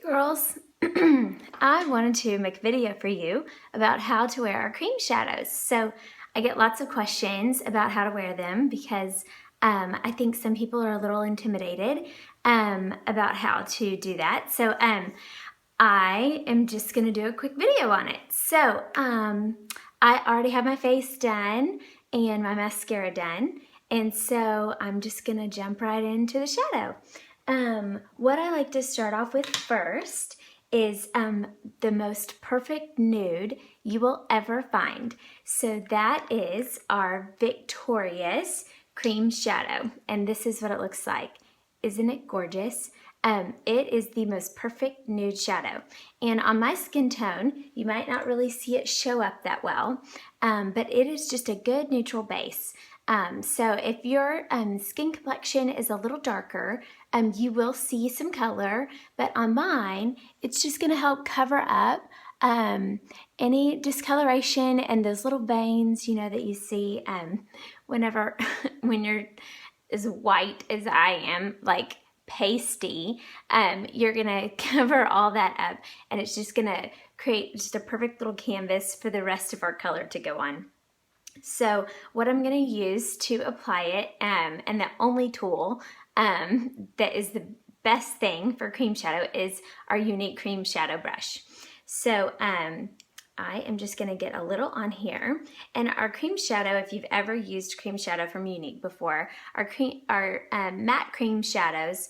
Girls, I wanted to make a video for you about how to wear our cream shadows. So I get lots of questions about how to wear them because I think some people are a little intimidated about how to do that. So I am just gonna do a quick video on it. So I already have my face done and my mascara done. And so I'm just gonna jump right into the shadow. What I like to start off with first is the most perfect nude you will ever find. So that is our Victorious Cream Shadow, and this is what it looks like. Isn't it gorgeous? It is the most perfect nude shadow. And on my skin tone, you might not really see it show up that well, but it is just a good neutral base. So if your skin complexion is a little darker, you will see some color, but on mine, it's just gonna help cover up any discoloration and those little veins, you know, that you see whenever, when you're as white as I am, like pasty, you're gonna cover all that up, and it's just gonna create just a perfect little canvas for the rest of our color to go on. So what I'm going to use to apply it, and the only tool that is the best thing for cream shadow, is our Unique Cream Shadow Brush. So I am just going to get a little on here. And our cream shadow, if you've ever used cream shadow from Unique before, our matte cream shadows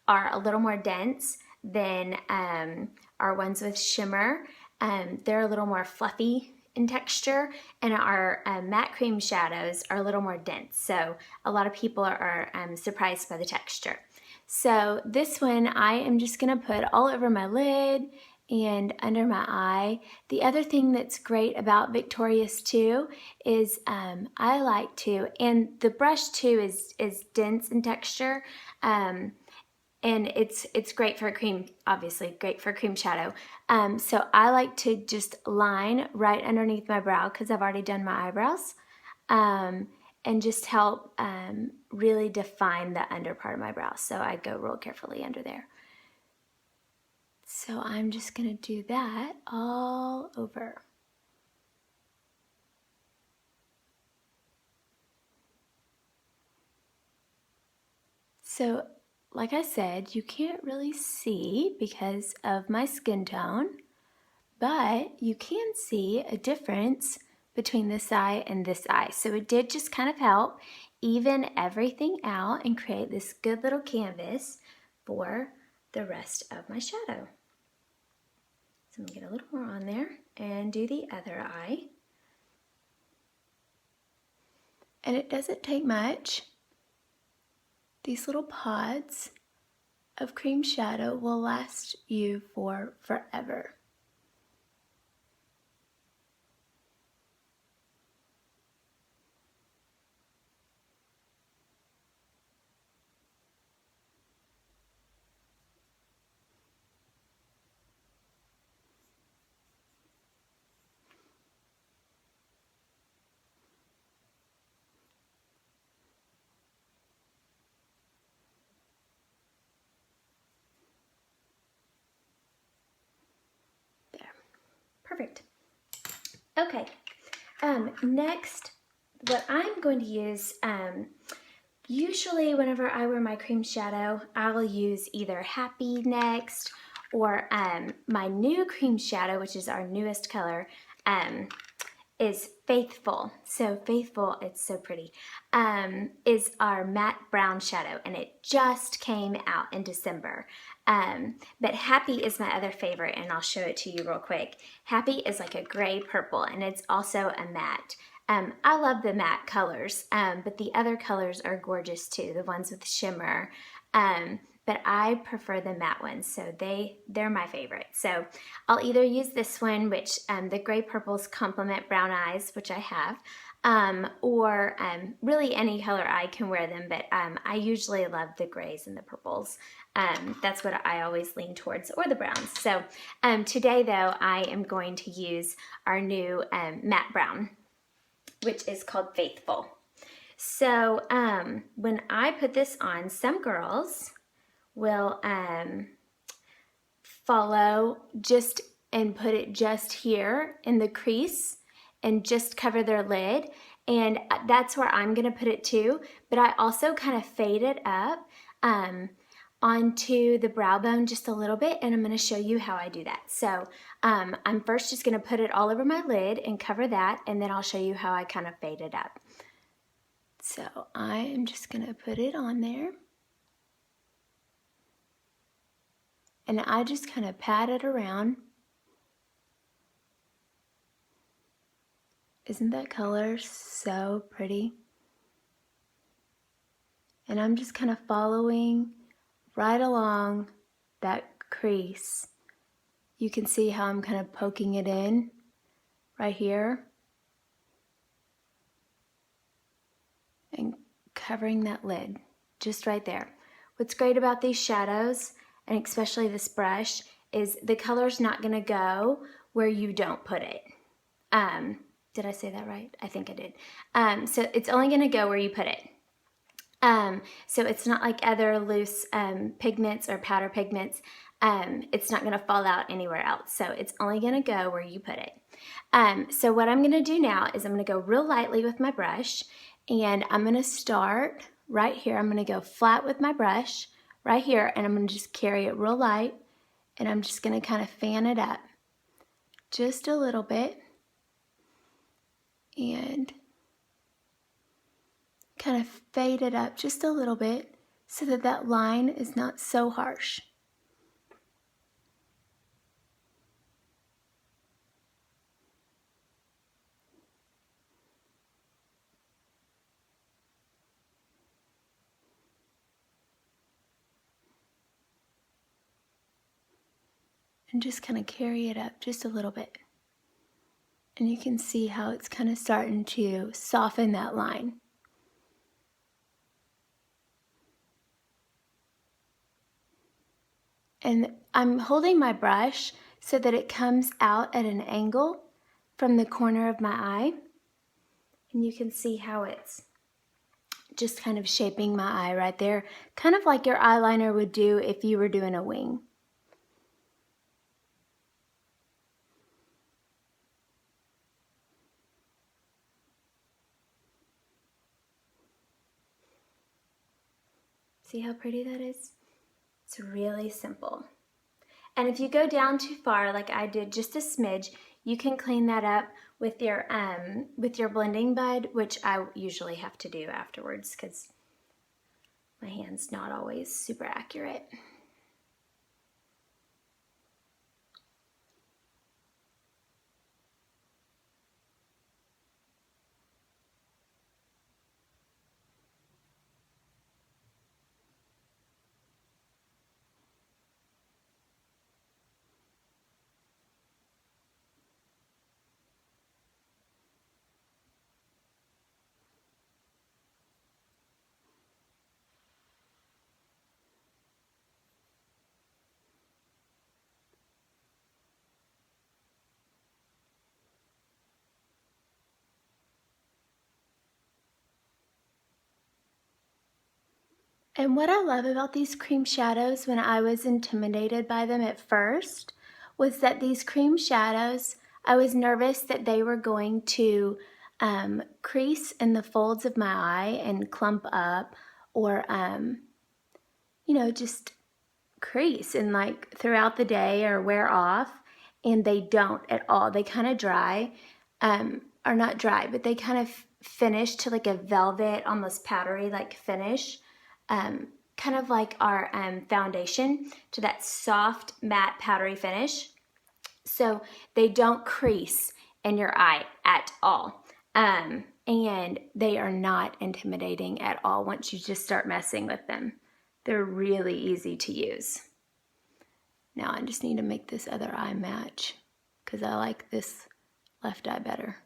are a little more dense than our ones with shimmer. They're a little more fluffy in texture, and our matte cream shadows are a little more dense. So a lot of people are surprised by the texture. So this one I am just gonna put all over my lid and under my eye. The other thing that's great about Victorious too is I like to, and the brush too is dense in texture, and it's great for cream, obviously great for cream shadow. So I like to just line right underneath my brow because I've already done my eyebrows, and just help really define the under part of my brow. So I go real carefully under there. So I'm just gonna do that all over. So like I said, you can't really see because of my skin tone, but you can see a difference between this eye and this eye. So it did just kind of help even everything out and create this good little canvas for the rest of my shadow. So I'm gonna get a little more on there and do the other eye. And it doesn't take much. These little pods of cream shadow will last you for forever. Perfect. Okay, next, what I'm going to use, usually whenever I wear my cream shadow, I'll use either Happy next, or my new cream shadow, which is our newest color, is Faithful. So Faithful, it's so pretty, is our matte brown shadow, and it just came out in December. But Happy is my other favorite, and I'll show it to you real quick. Happy is like a gray purple, and it's also a matte. I love the matte colors, but the other colors are gorgeous too, the ones with shimmer. But I prefer the matte ones, so they're my favorite. So I'll either use this one, which the gray purples complement brown eyes, which I have, or really any color I can wear them, but I usually love the grays and the purples. That's what I always lean towards, or the browns. So today though, I am going to use our new matte brown, which is called Faithful. So when I put this on, some girls will follow just and put it just here in the crease and just cover their lid. And that's where I'm gonna put it too. But I also kind of fade it up onto the brow bone just a little bit, and I'm gonna show you how I do that. So I'm first just gonna put it all over my lid and cover that, and then I'll show you how I kind of fade it up. So I am just gonna put it on there. And I just kind of pat it around. Isn't that color so pretty? And I'm just kind of following right along that crease. You can see how I'm kind of poking it in right here and covering that lid just right there. What's great about these shadows, and especially this brush, is the color's not gonna go where you don't put it. Did I say that right? I think I did. So it's only gonna go where you put it. So it's not like other loose pigments or powder pigments. It's not gonna fall out anywhere else. So it's only gonna go where you put it. So what I'm gonna do now is I'm gonna go real lightly with my brush, and I'm gonna start right here. I'm gonna go flat with my brush right here, and I'm gonna just carry it real light, and I'm just gonna kind of fan it up just a little bit and kind of fade it up just a little bit so that that line is not so harsh. And just kind of carry it up just a little bit. And you can see how it's kind of starting to soften that line. And I'm holding my brush so that it comes out at an angle from the corner of my eye. And you can see how it's just kind of shaping my eye right there, kind of like your eyeliner would do if you were doing a wing. See how pretty that is? It's really simple. And if you go down too far, like I did, just a smidge, you can clean that up with your blending bud, which I usually have to do afterwards because my hand's not always super accurate. And what I love about these cream shadows when I was intimidated by them at first was that these cream shadows, I was nervous that they were going to crease in the folds of my eye and clump up, or you know, just crease and like throughout the day or wear off, and they don't at all. They kind of dry, or not dry, but they kind of finish to like a velvet, almost powdery like finish, kind of like our foundation, to that soft matte powdery finish. So they don't crease in your eye at all. And they are not intimidating at all once you just start messing with them. They're really easy to use. Now I just need to make this other eye match because I like this left eye better.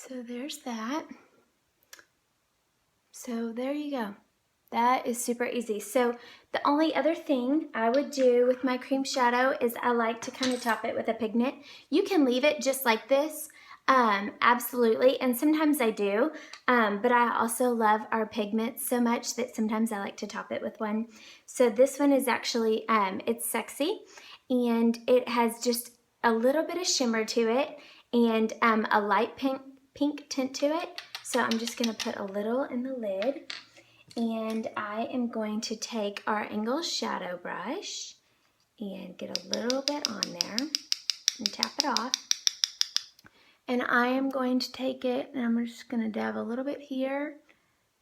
So there's that. So there you go. That is super easy. So the only other thing I would do with my cream shadow is I like to kind of top it with a pigment. You can leave it just like this, absolutely, and sometimes I do, but I also love our pigments so much that sometimes I like to top it with one. So this one is actually, it's Sexy, and it has just a little bit of shimmer to it and a light pink tint to it. So I'm just gonna put a little in the lid. And I am going to take our Ingles shadow brush and get a little bit on there and tap it off. And I am going to take it and I'm just going to dab a little bit here,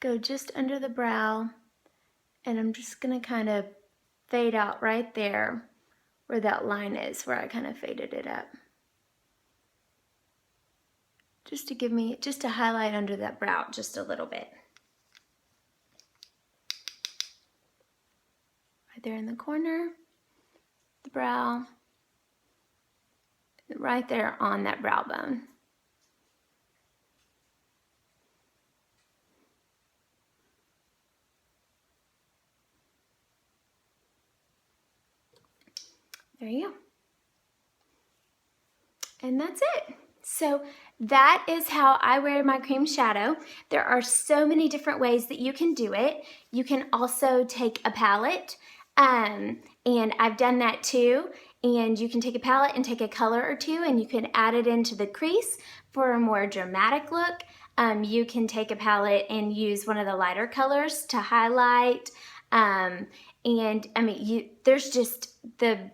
go just under the brow, and I'm just going to kind of fade out right there where that line is, where I kind of faded it up. Just to highlight under that brow just a little bit. There in the corner, the brow, right there on that brow bone. There you go. And that's it. So that is how I wear my cream shadow. There are so many different ways that you can do it. You can also take a palette, and I've done that too. And you can take a palette and take a color or two and you can add it into the crease for a more dramatic look. You can take a palette and use one of the lighter colors to highlight. And I mean, there's just the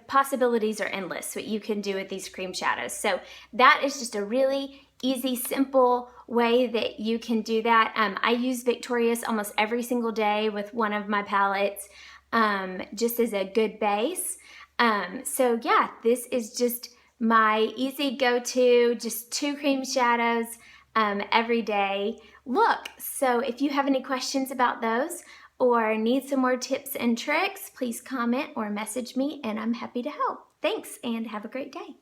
possibilities are endless what you can do with these cream shadows. So that is just a really easy, simple way that you can do that. I use Victorious almost every single day with one of my palettes, just as a good base. So yeah, this is just my easy go-to, just 2 cream shadows every day look. So if you have any questions about those, or need some more tips and tricks, please comment or message me and I'm happy to help. Thanks and have a great day.